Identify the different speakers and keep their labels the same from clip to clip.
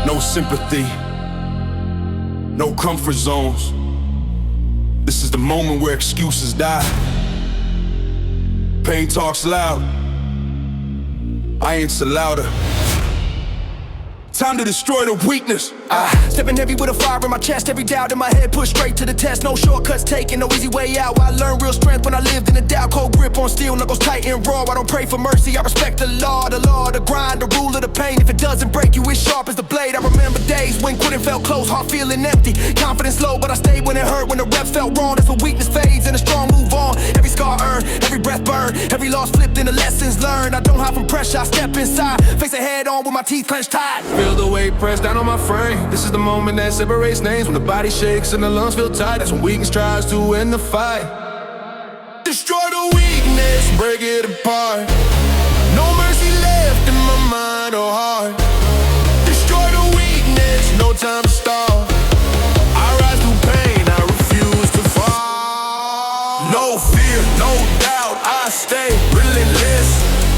Speaker 1: No sympathy, no comfort zones. This is the moment where excuses die. Pain talks loud, I answer louder. Time to destroy the weakness.
Speaker 2: Stepping heavy with a fire in my chest. Every doubt in my head pushed straight to the test. No shortcuts taken, no easy way out. I learned real strength when I lived in the doubt. Cold grip on steel, knuckles tight and raw. I don't pray for mercy, I respect the law, the grind, the rule of the pain. If it doesn't break you, it's sharp as the blade. I remember days when quitting felt close, heart feeling empty, confidence low, but I stayed when it hurt. When the rep felt wrong, that's when weakness fades and a strong move on. Every scar earned, every breath burned, every loss flipped into lessons learned. I don't hide from pressure, I step inside, face it head on with my teeth clenched tight.
Speaker 1: Feel the weight pressed down on my frame. This is the moment that separates names. When the body shakes and the lungs feel tight, that's when weakness tries to end the fight. Destroy the weakness, break it apart. No mercy left in my mind or heart. Destroy the weakness, no time to stall. I rise through pain, I refuse to fall. No fear, no doubt, I stay relentless.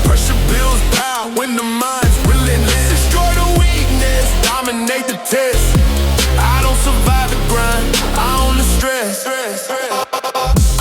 Speaker 1: Pressure builds power when the mind's relentless. Destroy the weakness, dominate the test. I don't survive the grind, I own the stress.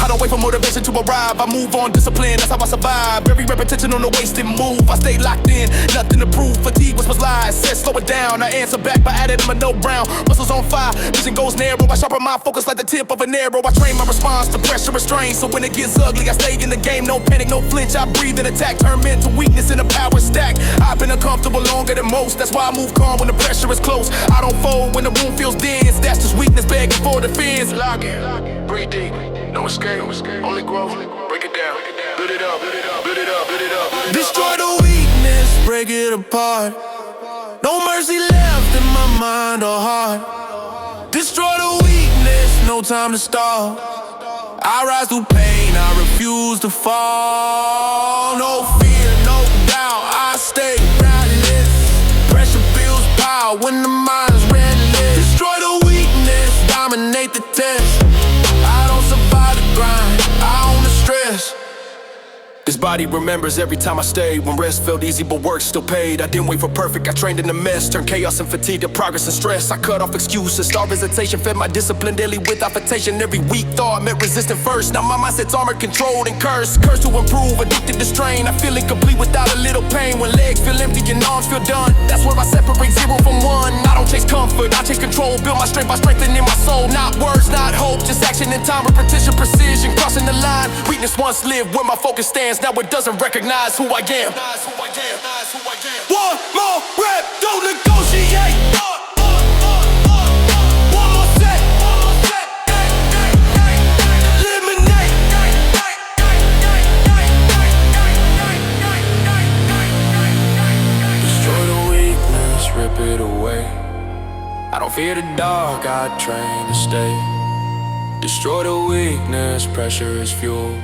Speaker 1: I don't wait for motivation to arrive, I move on discipline, that's how I survive. Every repetition on the wasted move, I stay locked in, nothing to prove. Fatigue was lies, said slow it down. I answer back by adding them a no brown. Muscles on fire, vision goes narrow. I sharpen my focus like the tip of an arrow. I train my response to pressure restraint, so when it gets ugly, I stay in the game. No panic, no flinch, I breathe and attack. Turn mental weakness into power stack. I've been uncomfortable longer than most, that's why I move calm when the pressure is close. I don't fold when the room feels dense, that's just weakness begging for defense. Lock in, breathe deep, no escape, only growth. Break it down, build it up, build it up, build it up, build it up. Destroy the weakness, break it apart. No mercy left in my mind or heart. Destroy the weakness, no time to stall. I rise through pain, I refuse to fall. No fear, no doubt, I stay groundless. Pressure builds power when the mind is relentless. Destroy the weakness, dominate the test. I don't survive the grind, I own the stress. This body remembers every time I stayed. When rest felt easy but work still paid. I didn't wait for perfect, I trained in the mess. Turned chaos and fatigue to progress and stress. I cut off excuses, starved hesitation. Fed my discipline daily with affectation. Every weak thought met resistant first. Now my mindset's armored, controlled and cursed. Cursed to improve, addicted to strain. I feel incomplete without a little pain. When legs feel empty and arms feel done, that's where I separate zero from one. I don't chase comfort, I chase control. Build my strength by strengthening my soul. Not words, not hope, just action in time. Repetition, precision, crossing the line. Weakness once lived where my focus stands. Now it doesn't recognize who I am. One more rep, don't negotiate. One more set, eliminate. Destroy the weakness, rip it away. I don't fear the dark, I train to stay. Destroy the weakness, pressure is fuel.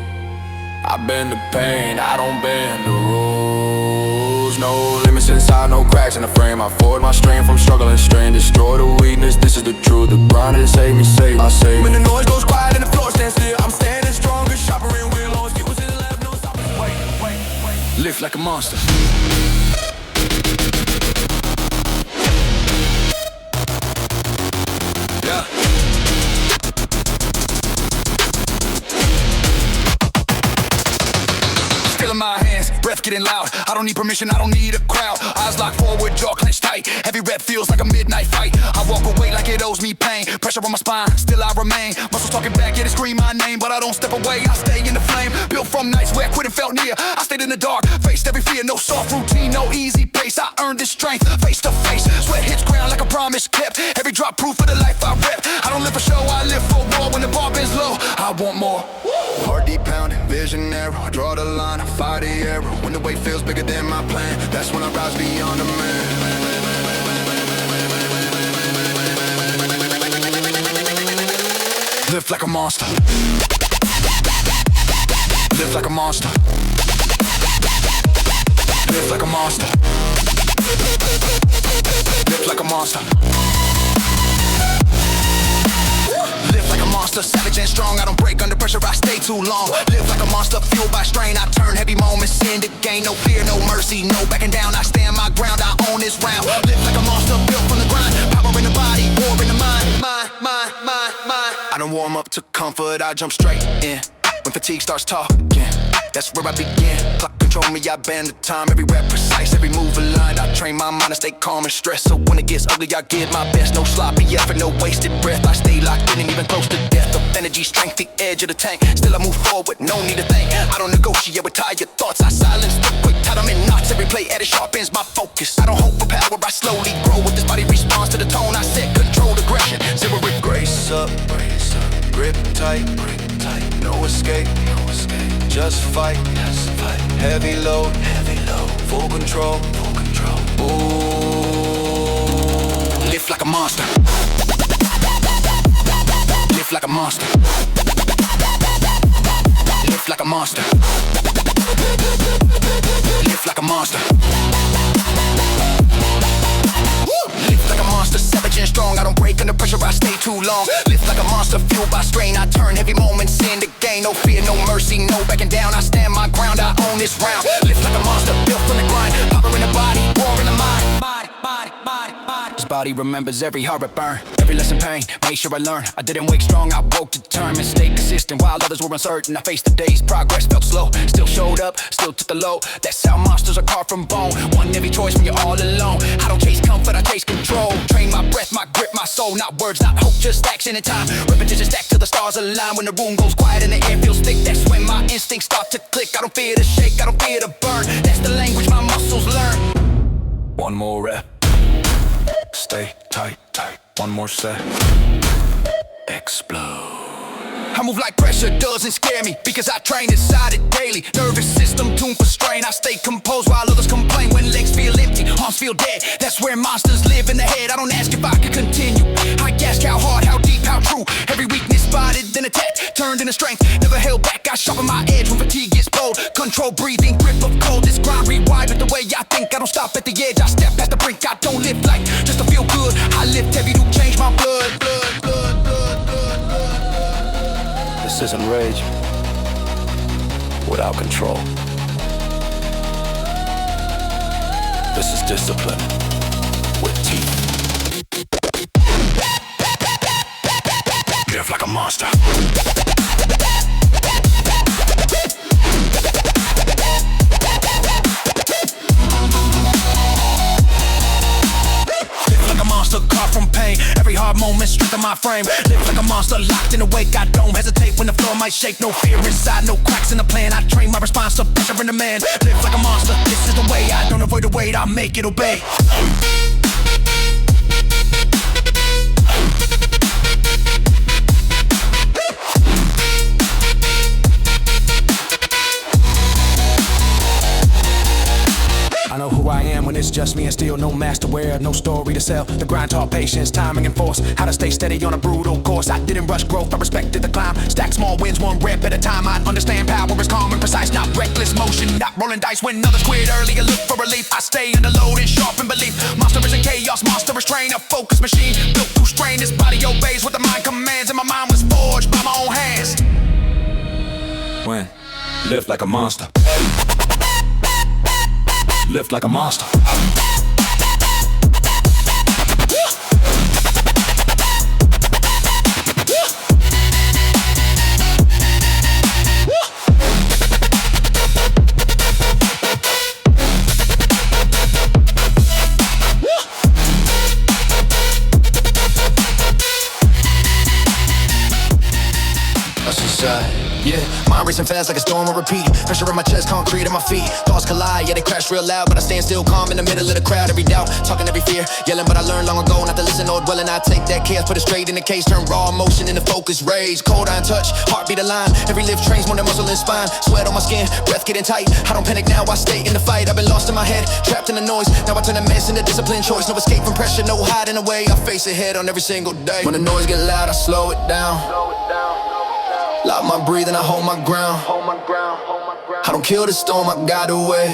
Speaker 1: I bend the pain, I don't bend the rules. No limits inside, no cracks in the frame. I forward my strength from struggle and strain. Destroy the weakness, this is the truth. The grind is save me safe, I say. When the noise goes quiet and the floor stands still, I'm standing stronger, sharper and will always get what's in the left, no stopping. Wait. Lift like a monster. Yeah. In my hands, breath getting loud. I don't need permission, I don't need a crowd. Eyes locked forward, jaw clenched tight. Every rep feels like a midnight fight. I walk away like it owes me pain. Pressure on my spine, still I remain. Muscles talking back, yeah, they scream my name. But I don't step away, I stay in the flame. Built from nights where I quit and felt near. I stayed in the dark, faced every fear. No soft routine, no easy pace. I earned this strength, face to face. Sweat hits ground like a promise kept. Every drop proof of the life I rep. I don't live for show, I live for war. When the bar bends low, I want more. Heart deep pounding, vision narrow. Draw the line, I fire the arrow. When the weight feels bigger than my plan, that's when I rise beyond the man. Live like a monster. Live like a monster. Live like a monster. Live like a monster. Live like a monster, savage and strong. I don't break under pressure, I stay too long. Live like a monster, fueled by strain. I turn heavy moments into gain. No fear, no mercy, no backing down. I stand my ground, I own this round. Live like a monster, built from the ground.
Speaker 2: to warm up to comfort, I jump straight in. When fatigue starts talking, that's where I begin. Clock control me, I bend the time. Every rep precise, every move aligned. I train my mind to stay calm and stressed. So when it gets ugly, I give my best. No sloppy effort, no wasted breath. I stay locked in and even close to death. Of energy, strength, the edge of the tank. Still I move forward, no need to think. I don't negotiate with tired thoughts. I silence the quick, tie them in knots. Every play edit sharpens my focus. I don't hope for power, I slowly grow. With this body responds to the tone I set. Controlled aggression, zero with grace up. Grip tight, no escape, just fight, heavy load, full control, Ooh. Lift like a monster, lift like a monster, lift like a monster, lift like a monster. Lift like a monster, savage and strong. I don't break under pressure, I stay too long. Lift like a monster, fueled by strain. I turn heavy moments into gain. No fear, no mercy, no backing down. I stand my ground, I own this round. Lift like a monster, built from the grind. Power in the body, war in the mind. This body remembers every heart burn, every lesson pain, made sure I learn. I didn't wake strong, I woke determined. Stayed consistent while others were uncertain. I faced the days, progress felt slow. Still showed up, still took the load. That's how monsters are carved from bone. One heavy choice when you're all alone. I don't chase comfort, I chase control. Train my breath, my grip, my soul. Not words, not hope, just action and time. Repetition stacked till the stars align. When the room goes quiet and the air feels thick, that's when my instincts start to click. I don't fear to shake, I don't fear to burn. That's the language my muscles learn. One more rep, stay tight, one more set, explode. I move like pressure doesn't scare me, because I train inside it daily. Nervous system tuned for strain. I stay composed while others complain. When legs feel empty, arms feel dead, that's where monsters live in the head. I don't ask if I can continue, I ask how hard, how deep, how true. Every weakness spotted, then attacked, turned into strength. Never held back, I sharpen my edge when fatigue gets bold. Control breathing, grip of cold. This grind rewired the way I think. I don't stop at the edge, I step past the brink. I don't live light just to feel good. I lift heavy to change my blood. This isn't rage without control. This is discipline with teeth. Live like a monster. Carved from pain, every hard moment strengthen my frame. Live like a monster, locked in a wake. I don't hesitate when the floor might shake. No fear inside, no cracks in the plan. I train my response to pressure in the man. Live like a monster, this is the way. I don't avoid the weight, I make it obey. I know who I am when it's just me and still no master wear, no story to sell. The grind taught patience, timing and force. How to stay steady on a brutal course. I didn't rush growth, I respected the climb. Stack small wins, one rep at a time. I understand power is calm and precise, not reckless motion. Not rolling dice when others quit early and look for relief. I stay under load and sharpen belief. Monster is in chaos, monster is trained. A focused machine, built to strain. This body obeys what the mind commands. And my mind was forged by my own hands. When? Live like a monster. Lift like a monster. That's inside. Yeah, mind racing fast like a storm on repeat. Pressure in my chest, concrete at my feet. Thoughts collide, yeah, they crash real loud. But I stand still calm in the middle of the crowd. Every doubt, talking every fear, yelling, but I learned long ago not to listen or dwell. And I take that chaos, put it straight in the case. Turn raw emotion into focus, rage. Cold iron touch, heartbeat aligned. Every lift trains more than muscle and spine. Sweat on my skin, breath getting tight. I don't panic now, I stay in the fight. I've been lost in my head, trapped in the noise. Now I turn a mess into discipline choice. No escape from pressure, no hiding away. I face it head on every single day. When the noise get loud, I slow it down. Lock my breathing, I hold my ground. I don't kill the storm, I got away.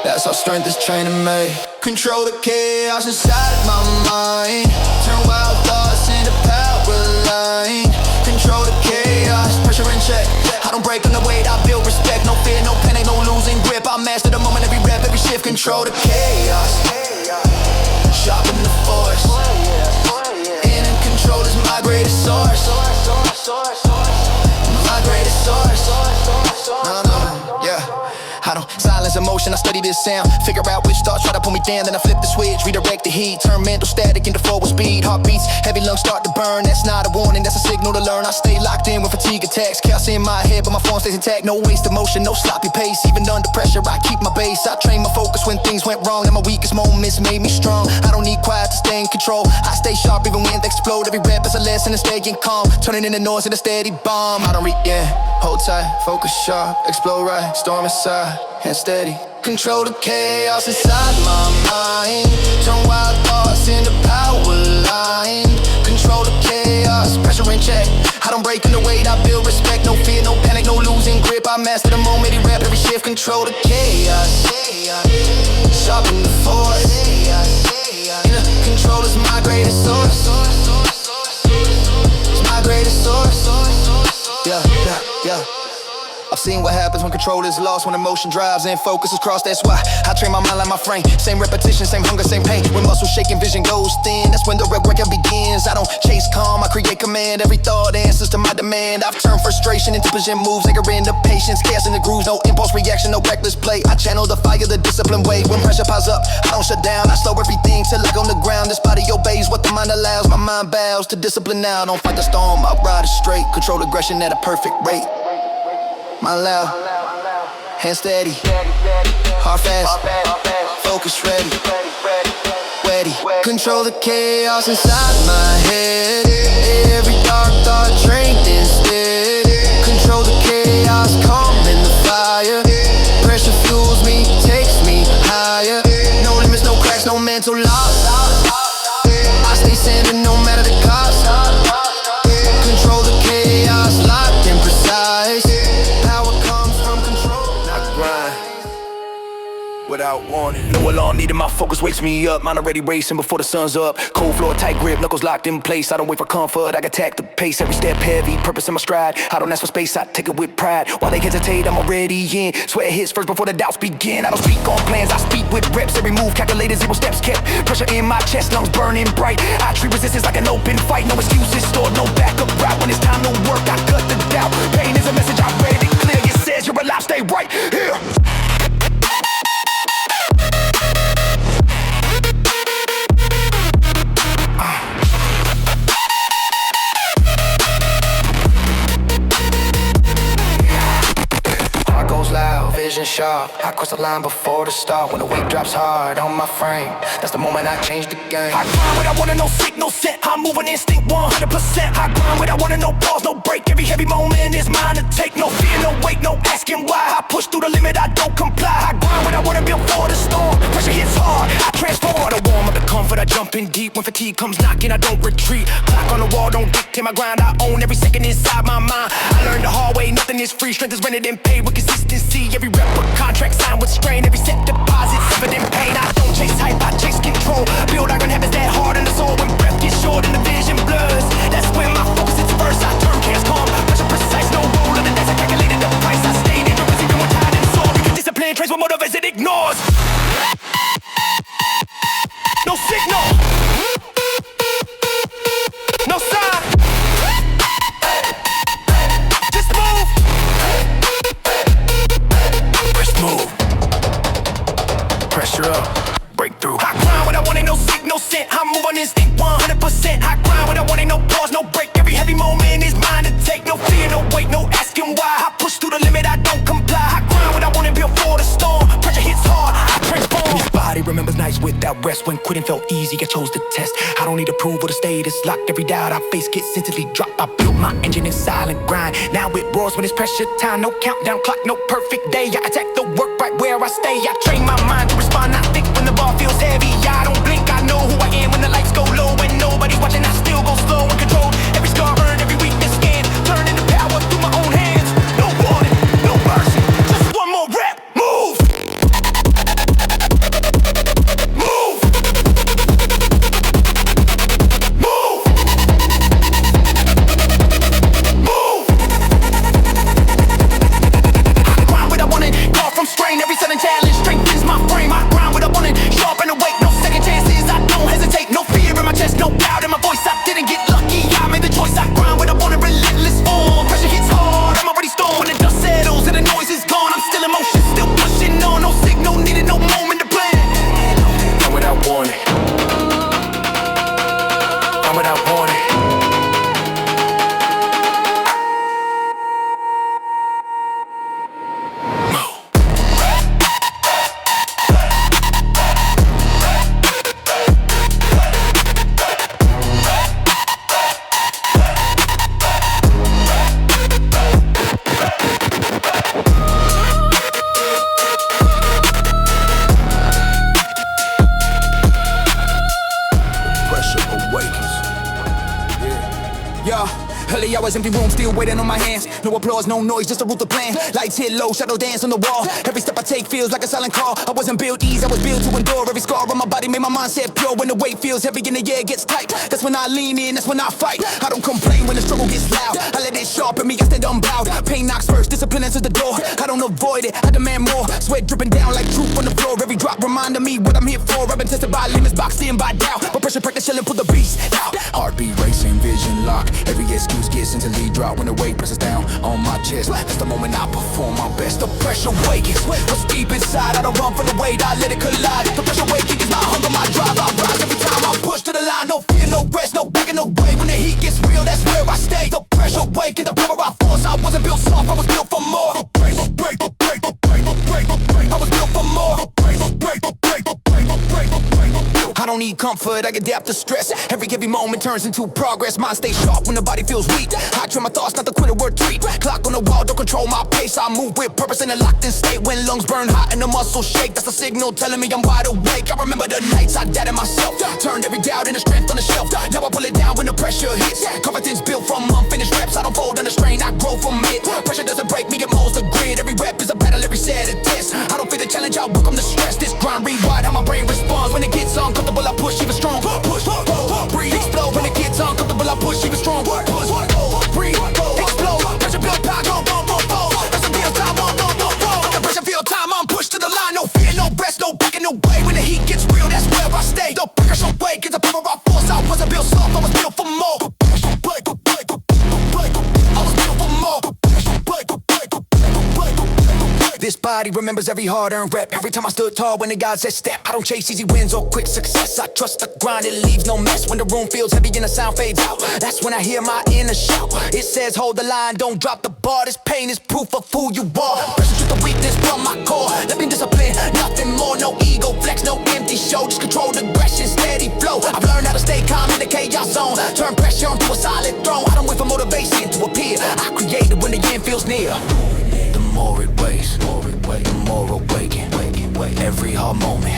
Speaker 2: That's how strength is training me. Control the chaos inside my mind. Turn wild thoughts into power line. Control the chaos, pressure in check. I don't break on the weight, I build respect. No fear, no panic, no losing grip. I master the moment, every rep, every shift. Control the chaos, sharpen the force. In and control is my great. greatest source. My greatest source. No, yeah. I don't silence emotion, I study this sound. Figure out which thoughts try to pull me down. Then I flip the switch, redirect the heat. Turn mental static into forward speed. Heartbeats, heavy lungs start to burn. That's not a warning, that's a signal to learn. I stay locked in when fatigue attacks. Chaos in my head, but my form stays intact. No waste of motion, no sloppy pace. Even under pressure, I keep my base. I train my focus when things went wrong. And my weakest moments made me strong. I don't need quiet to stay in control. I stay sharp even when they explode. Every rep is a lesson in staying calm. Turning into noise in a steady bomb. I don't hold tight, focus sharp. Explode right, storm inside. And steady. Control the chaos inside my mind. Turn wild thoughts into power line. Control the chaos, pressure in check. I don't break in the weight, I build respect. No fear, no panic, no losing grip. I master the moment, rap every shift. Control the chaos, sharpen the force. Inner control is my greatest source. It's my greatest source. Yeah. I've seen what happens when control is lost, when emotion drives and focus is crossed. That's why I train my mind like my frame. Same repetition, same hunger, same pain. When muscles shaking, vision goes thin. That's when the real workout begins. I don't chase calm, I create command. Every thought answers to my demand. I've turned frustration into vision moves, anger into patience. Chaos in the grooves, no impulse reaction, no reckless play. I channel the fire, the discipline way. When pressure piles up, I don't shut down. I slow everything till I go on the ground. This body obeys what the mind allows. My mind bows to discipline now. Don't fight the storm, I ride it straight. Control aggression at a perfect rate. Mind loud, hand steady, heart fast, focus ready, control the chaos inside my head. Every dark thought trained instead. Control the chaos, calm in the fire. Pressure fuels me, takes me higher. No limits, no cracks, no mental loss. I stay centered no matter the cost. Control the chaos, locked and precise. Without warning, no alarm needed, my focus wakes me up. Mind already racing before the sun's up. Cold floor, tight grip, knuckles locked in place. I don't wait for comfort, I attack the pace. Every step heavy, purpose in my stride. I don't ask for space, I take it with pride. While they hesitate, I'm already in. Sweat hits first before the doubts begin. I don't speak on plans, I speak with reps. Every move calculated, 0 steps kept. Pressure in my chest, lungs burning bright. I treat resistance like an open fight. No excuses stored, no backup route. When it's time to work, I cut the doubt. Pain is a message, I read it clear. It says you're alive, stay right here. Vision sharp, I cross the line before the start. When the weight drops hard on my frame, that's the moment I change the game. I grind without wanting no sick, no scent. I move on instinct 100%. I grind without wanting no pause, no break. Every heavy moment is mine to take. No fear, no weight, no asking why. I push through the limit, I don't comply. I grind without wanting built for the storm. Pressure hits hard, I transform. I warm up the comfort, I jump in deep. When fatigue comes knocking, I don't retreat. Clock on the wall, don't dictate my grind. I own every second inside my mind. I learned the hard way, nothing is free. Strength is rented and paid with consistency. Every rep a contract signed with strain. Every set deposit suffered in pain. I don't chase hype, I chase control. Build iron habits that hard in the soul. When breath gets short and the vision blurs, that's when my focus is first. I turn chaos calm, pressure precise. No rule of the dice, I calculated the price. I stay dangerous even when tired and sore. Discipline trains what motivates it ignores. No signal, no sign. Just move. Move. Pressure up, breakthrough. I grind without wanting no sick, no scent. I move on instinct 100%. I grind without wanting no pause, no break. Every heavy moment is mine to take. No fear, no weight, no asking why. I push through the limit, I don't comply. I grind without wanting built for the storm. Pressure hits hard, I transform. This body remembers nights without rest. When quitting felt easy, I chose to test. I don't need approval to stay this locked. Every doubt I face gets instantly dropped. I built my engine in silent grind. Now it roars when it's pressure time. No countdown clock, no perfect day. I attack the work right where I stay. I train my mind to respond, not think when the ball feels heavy. I don't blink, I know who I am when the lights go low. When nobody's watching, I still go slow and control. Every scar earned, every weakness scanned. Turn into power through my own hands. No warning, no mercy, just one more rep. Move. Move. Move. Move. I grind without wanting, call from strain. Every sudden challenge strengthens my frame. I grind with a Early hours, empty room, still waiting on my hands. No applause, no noise, just a ruthless plan. Lights hit low, shadow dance on the wall. Every step I take feels like a silent call. I wasn't built easy, I was built to endure. Every scar on my body made my mindset pure. When the weight feels heavy and the air gets tight, that's when I lean in, that's when I fight. I don't complain when the struggle gets loud. I let it sharpen me, I stand unbowed. Pain knocks first, discipline enters the door. I don't avoid it, I demand more. Sweat dripping down like truth on the floor. Every drop reminding me what I'm here for. I've been tested by limits, boxed in by doubt. But pressure practice chillin', pull the beast out. Heartbeat racing, vision lock. Every excuse gets into lead drop when the weight presses down on my chest. That's the moment I perform my best. The pressure wakens. What's deep inside, I don't run from the weight, I let it collide. The pressure wakens, my hunger, my drive. I rise every time I push to the line. No fear, no rest, no backing away. When the heat gets real, that's where I stay. The pressure wakens, the power I force. I wasn't built soft, I was built for more. I was built for more. I don't need comfort, I adapt to stress. Every moment turns into progress. Mind stays sharp when the body feels weak. I train my thoughts, not the quitter word treat. Clock on the wall, don't control my pace. I move with purpose in a locked in state. When lungs burn hot and the muscles shake, that's a signal telling me I'm wide awake. I remember the nights I doubted myself. Turned every doubt into strength on the shelf. Now I pull it down when the pressure hits. Confidence built from unfinished reps. I don't fold under strain, I grow from it. Pressure doesn't break me, it molds the grid. Every rep is a battle, every set a test. I don't fear the challenge, I welcome the stress. This grind rewind how my brain responds. When it gets uncomfortable, I push even strong. Push, breathe, explode. When it gets uncomfortable, I push even strong. Push, breathe, explode. Pressure build power, go. Pressure feel time, the pressure feel time, I'm pushed to the line. No fear, no rest, no backing away. When the heat gets real, that's where I stay. The pressure wake, it's a power I force. I wasn't built soft, I was built for more. I was built for more. This body remembers every hard-earned rep. Every time I stood tall when the God said step. I don't chase easy wins or quick success. I trust the grind, it leaves no mess. When the room feels heavy and the sound fades out, that's when I hear my inner shout. It says hold the line, don't drop the bar. This pain is proof of who you are. Pressure to the weakness from my core. Let me discipline, nothing more. No ego flex, no empty show. Just control the aggression, steady flow. I've learned how to stay calm in the chaos zone. Turn pressure onto a solid throne. I don't wait for motivation to appear. I create it when the end feels near. The more it weighs, the more awaken. Every hard moment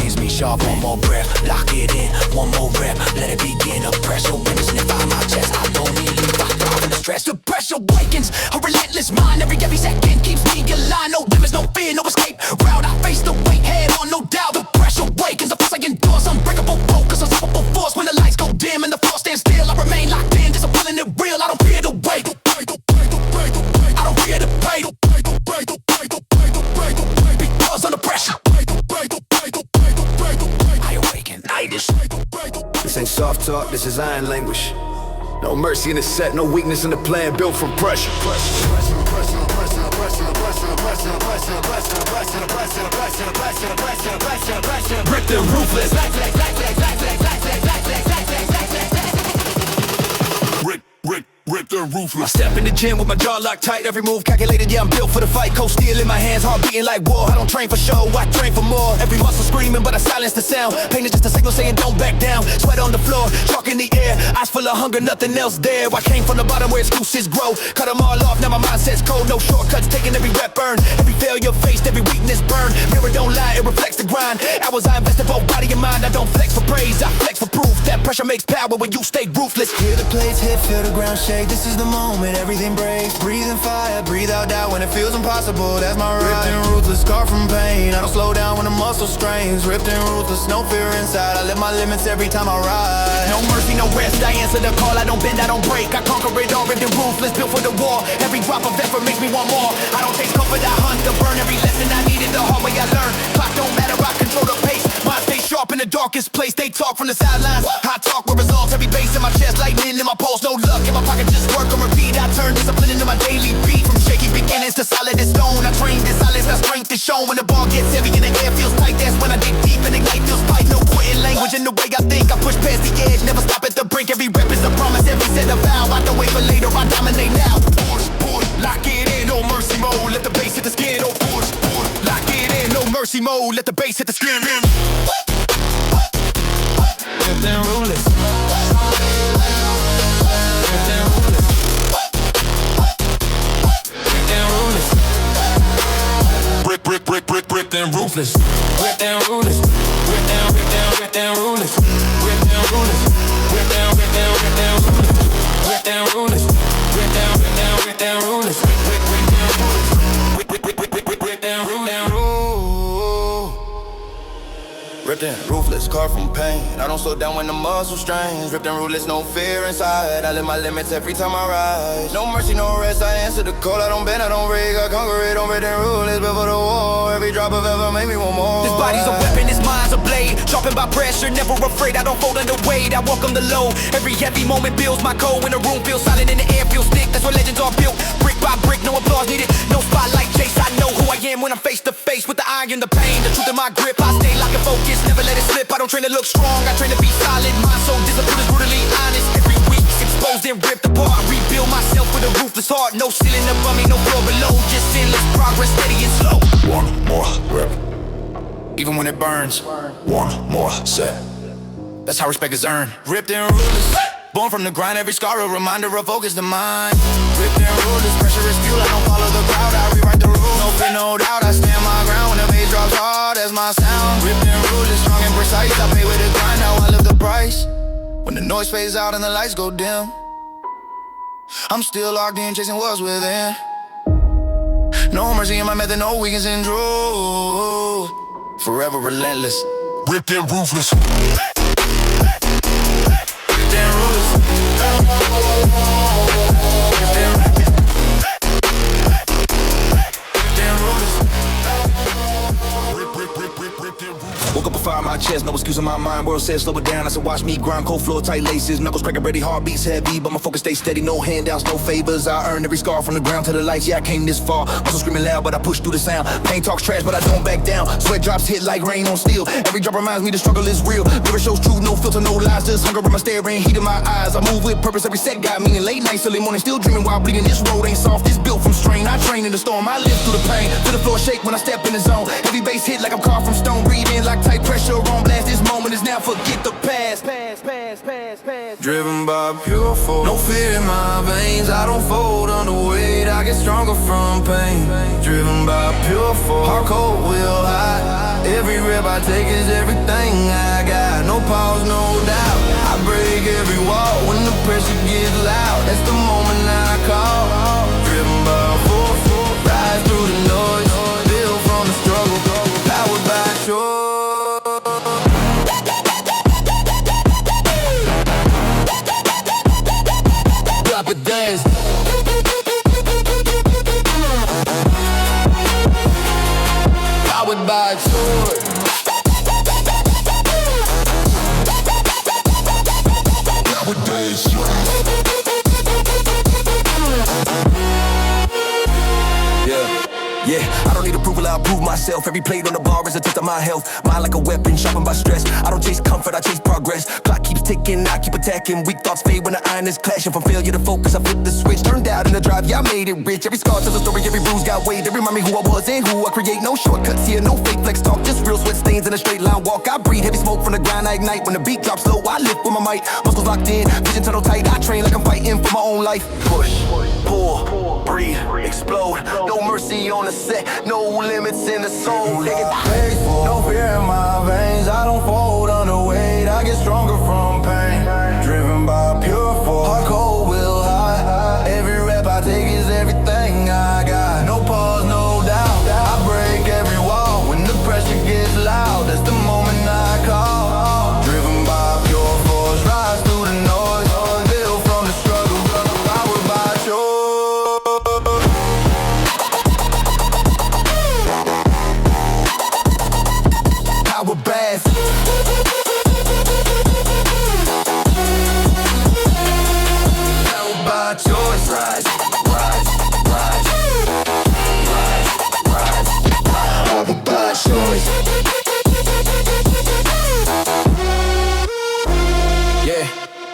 Speaker 2: leaves me sharp. One more breath, lock it in. One more rep, let it begin. A pressure wins, sniff out my chest. I don't need leave, I thrive in the stress. The pressure wakens, a relentless mind. Every second keeps me aligned. No limits, no fear, no escape route. I face the weight head on, no doubt. The pressure wakens, the force I endorse. Unbreakable focus, unstoppable force. When the lights go dim and the floor stands still, I remain locked in, discipline it real. I don't fear the weight. I don't fear the weight. Because under pressure, I awaken. This ain't soft talk, this is iron language. No mercy in the set, no weakness in the plan, built from pressure. Ripped and ruthless. Ripped and ruthless. I step in the gym with my jaw locked tight. Every move calculated, yeah, I'm built for the fight. Cold steel in my hands, heart beating like war. I don't train for show, I train for more. Every muscle screaming, but I silence the sound. Pain is just a signal saying don't back down. Sweat on the floor, chalk in the air. Eyes full of hunger, nothing else there. I came from the bottom where excuses grow. Cut them all off, now my mindset's cold. No shortcuts, taking every rep earned. Every failure faced, every weakness burned. Mirror don't lie, it reflects the grind. Hours I invest in both body and mind. I don't flex for praise, I flex for proof. That pressure makes power when you stay ruthless.
Speaker 3: Hear the plates hit, feel the ground shake. This is the moment, everything breaks. Breathe in fire, breathe out doubt when it feels impossible. That's my right. Ripped and ruthless, scar from pain. I don't slow down when the muscle strains. Ripped and ruthless, no fear inside. I live my limits every time I ride.
Speaker 2: No mercy, no rest, I answer the call. I don't bend, I don't break. I conquer it all, ripped and ruthless, built for the war. Every drop of effort makes me want more. I don't chase comfort, I hunt to burn. Every lesson I needed, the hard way I learned. Clock don't matter, I control the pace. Mind stays sharp in the darkest place. They talk from the sidelines, I talk with results. Every bass in my chest, lightning in my pulse. No luck in my pocket, just work on repeat. I turn discipline into my daily beat. From shaky beginnings to solid as stone. I train this silence, my strength is shown. When the ball gets heavy and the air feels tight, that's when I dig deep and ignite feels fight. No quitting language in the way I think. I push past the edge, never stop at the brink. Every rep is a promise, every set a vow. I don't wait for later, I dominate now. Push, lock it in, no mercy mode. Let the bass hit the skin, oh push, lock it in, no mercy mode. Let the bass hit the skin. Ripped and ruthless. Ripped and ruthless. Ripped and ruthless. Ripped and ruthless. Ripped and ruthless. Ripped and ruthless. Ripped and ruthless.
Speaker 3: Ripped and ruthless, carved from pain. I don't slow down when the muscle strains. Ripped and ruthless, no fear inside. I live my limits every time I rise. No mercy, no rest, I answer the call. I don't bend, I don't break, I conquer it. Don't ripped and ruthless, built for the war. Every drop of ever make me want more.
Speaker 2: This body's a weapon, this mind's a blade. Sharpened by pressure, never afraid. I don't fold under weight, I welcome the load. Every heavy moment builds my code. When the room feels silent and the air feels thick, that's where legends are built. Brick by brick, no applause needed, no spotlight chase. I know who I am when I'm face to face with the iron, the pain, the truth in my grip. I stay locked and focused, never let it slip. I don't train to look strong, I train to be solid. My soul discipline is brutally honest. Every week, exposed and ripped apart. I rebuild myself with a ruthless heart. No ceiling above me, no floor below. Just endless progress, steady and slow.
Speaker 3: One more rip,
Speaker 2: Even when it burns,
Speaker 3: one more set.
Speaker 2: that's how respect is earned.
Speaker 3: Ripped and ruthless, born from the grind. Every scar a reminder of focus the mind. Ripped and ruthless, pressure is fuel. I don't follow the crowd, I rewrite the rules. No fear, no doubt, I stand my ground. When the bass drops hard, that's my sound. Ripped and ruthless, strong and precise. I pay with the grind, now I live the price. When the noise fades out and the lights go dim, I'm still locked in, chasing what's within. No mercy in my method, no weakness in truth. Forever relentless.
Speaker 1: Ripped and ruthless.
Speaker 3: Ripped and
Speaker 2: Woke up a fire in my chest, no excuse in my mind. World said slow it down, I said watch me grind. Cold floor, tight laces, knuckles cracking ready, heartbeats heavy, but my focus stays steady. No handouts, no favors, I earned every scar from the ground to the lights. Yeah, I came this far, muscle screaming loud, but I push through the sound. Pain talks trash, but I don't back down. Sweat drops hit like rain on steel. Every drop reminds me the struggle is real. Never shows truth, no filter, no lies. Just hunger in my staring, heat in my eyes. I move with purpose, every set got meaning. Late nights, early morning, still dreaming while bleeding. This road ain't soft, it's built from strain. I train in the storm, I live through the pain. Feel the floor shake when I step in the zone. Heavy bass hit like I'm carved from stone. Breathe in like tight pressure on blast. This moment is now, forget the past.
Speaker 3: driven by pure force. No fear in my veins, I don't fold under weight. I get stronger from pain. Driven by pure force. Heart cold, will high. Every rep I take is everything I got. No pause, no doubt. I break every wall when the pressure gets loud. That's the moment I call. Driven by force, rise through the noise. Build from the struggle, powered by choice. Dance. Powered by joy. Nowadays.
Speaker 2: Yeah, I don't need approval, I'll prove myself. Every plate on the bar is a test of my health. Mind like a weapon, sharpened by stress. I don't chase comfort, I chase progress. Clock keeps ticking, I keep attacking. Weak thoughts fade when the iron is clashing. From failure to focus, I flip the switch. Turned out in the drive, yeah, I made it rich. Every scar tells a story, every bruise got weight. They remind me who I was and who I create. No shortcuts here, no fake flex talk. Just real sweat stains in a straight line walk. I breathe heavy smoke from the ground, I ignite. When the beat drops low, I lift with my might. Muscles locked in, vision tunnel tight. I train like I'm fighting for my own life. Push, pull, breathe, explode. No mercy on the set, no limits in the soul.
Speaker 3: No fear in my veins, I don't fold under weight. I get stronger from pain. Driven by pure force. Heart cold, will high. Every rep I take is everything I got. No pause, no doubt. I break every wall when the pressure gets loud. That's the moment I call. Driven by pure force, rise through the noise. Build from the struggle, powered by choice. Power bass. Powered by choice. Rise, rise, rise, rise, rise. Powered by choice.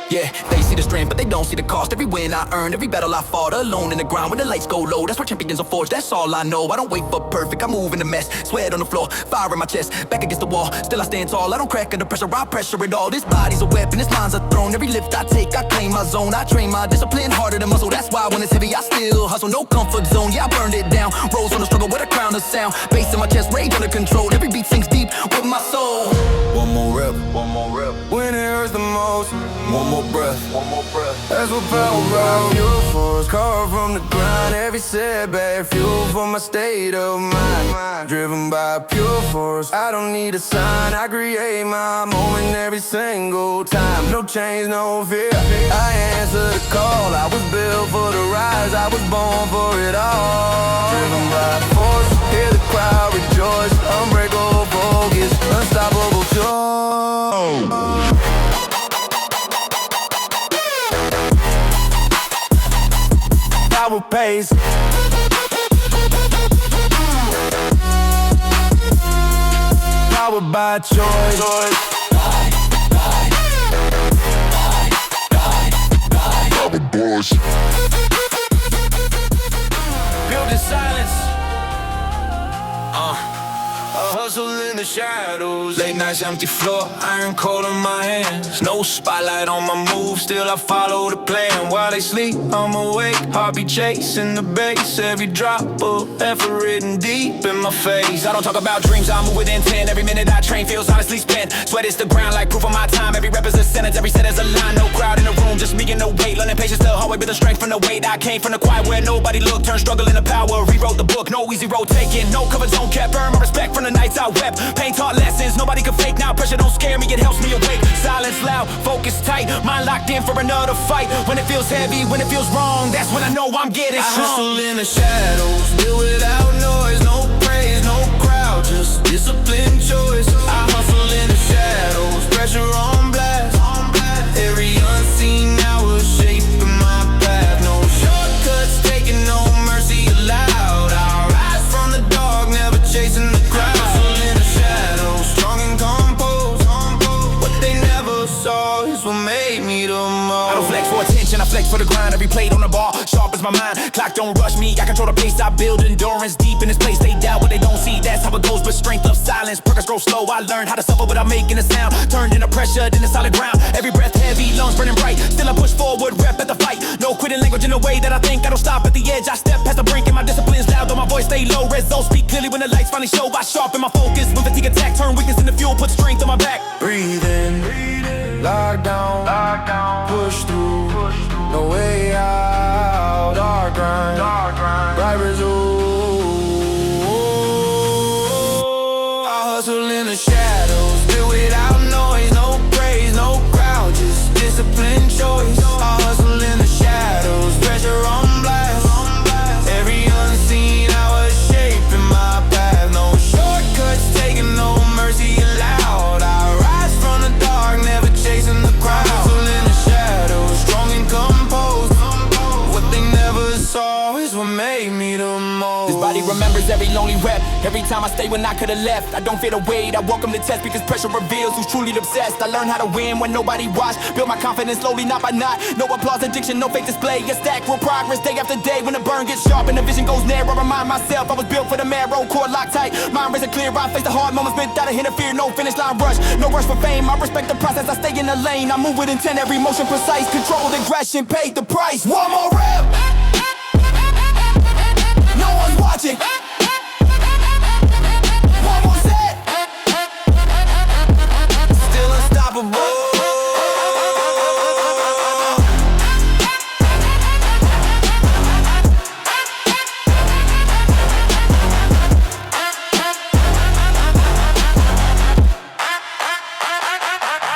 Speaker 2: Yeah, they see the strength, but they don't see the cost. Every win I earn, every battle I fought, alone in the ground when the lights go low. That's where champions are forged, that's all I know. I don't wait for perfect, I move in the mess. Sweat on the floor, fire in my chest, back against the wall. Still I stand tall, I don't crack under pressure, I pressure it all. This body's a weapon, this mind's a throne. Every lift I take, I claim my zone. I train my discipline harder than muscle. That's why when it's heavy, I still hustle. No comfort zone, yeah, I burned it down. Rose on the struggle with a crown of sound. Bass in my chest, rage under control. Every beat sinks deep with my soul.
Speaker 3: One more rep, one more rep. When it hurts the most, one more breath, one more breath. That's what power out. Pure force, carved from the ground. grind, every setback, fuel for my state of mind. Driven by pure force, I don't need a sign. I create my moment every single time. No change, no fear, I answer the call. I was built for the rise, I was born for it all. Driven by force, hear the crowd rejoice. Unbreakable focus, unstoppable joy. Power pace, powered by choice. Build in silence. A hustle in the shadows. Late nights, empty floor, iron cold in my hands. No spotlight on my move, still I follow the plan. While they sleep, I'm awake, heartbeat chasing the bass. Every drop of effort written deep in my face. I don't talk about dreams, I move with intent. Every minute I train feels honestly spent. Sweat is the ground like proof of my time. Every rep is a sentence, every set is a line. No crowd in the room, just me and no weight. Learning patience the hard way, but the strength from the weight. I came from the quiet where nobody looked. Turned struggle into power, rewrote the book. No easy road taken, no cover zone kept. Earn my respect from the nights I wept. Pain taught lessons, nobody can fake now. Pressure don't scare me, it helps me awake. Silence loud, focus tight, mind locked in for another fight. When it feels heavy, when it feels wrong, that's when I know I'm getting strong. I hustle in the shadows, build without noise. No praise, no crowd, just disciplined choice. I hustle in the shadows, pressure on blast. Every unseen hour shaping my path. No shortcuts, taking no mercy allowed. I rise from the dark, never chasing the crowd. What made me the most. I don't flex for attention, I flex for the grind. Every plate on the ball, sharp as my mind. Clock don't rush me, I control the pace. I build endurance deep in this place. They doubt what they don't see, that's how it goes. But strength of silence, progress grows slow. I learned how to suffer without making a sound. Turned into pressure, then to solid ground. Every breath heavy, lungs burning bright. Still I push forward, rep at the fight. No quitting language in a way that I think. I don't stop at the edge, I step past the brink. And my discipline's loud, though my voice stay low. Results speak clearly when the lights finally show. I sharpen my focus, when fatigue attack. Turn weakness into fuel, put strength on my back. Breathe in, lock down, push through, no way out. Our grind, bright results. I hustle in the shadows, build without noise. No praise, no crowd, just disciplined choice. I hustle in the shadows, pressure on blast. Every unseen hour shaping my path. No shortcuts, taking no mercy allowed. I rise from the dark, never chasing the crowd. Hustle in the shadows, strong and composed. What they never saw is what made me the most.
Speaker 2: This body remembers every lonely rep. Every time I stay when I could've left. I don't fear the weight, I welcome the test. Because pressure reveals who's truly obsessed. I learned how to win when nobody watched. Build my confidence slowly, not by not. No applause, addiction, no fake display. A stack real progress day after day. When the burn gets sharp and the vision goes narrow, I remind myself I was built for the marrow. Core locked tight, mind razor clear. I face the hard moments without a hint of fear. No finish line rush, no rush for fame. I respect the process, I stay in the lane. I move with intent, every motion precise. Controlled aggression, paid the price. One more rep, no one's watching. One more set,
Speaker 3: Still unstoppable.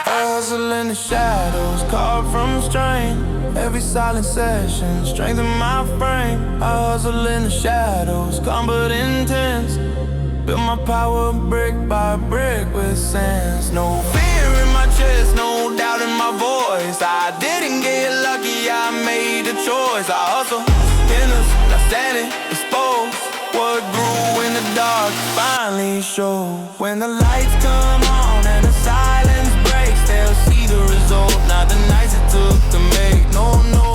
Speaker 3: Hustle in the shadows, carved from strain. Every silent session, strengthen my frame. I hustle in the shadows, calm but intense. Build my power brick by brick with sense. No fear in my chest, no doubt in my voice. I didn't get lucky, I made a choice. I hustle, innocent, not standing, exposed. What grew in the dark finally shows. When the lights come on and the silence breaks, they'll see the result. Not the nights it took to make. No, no,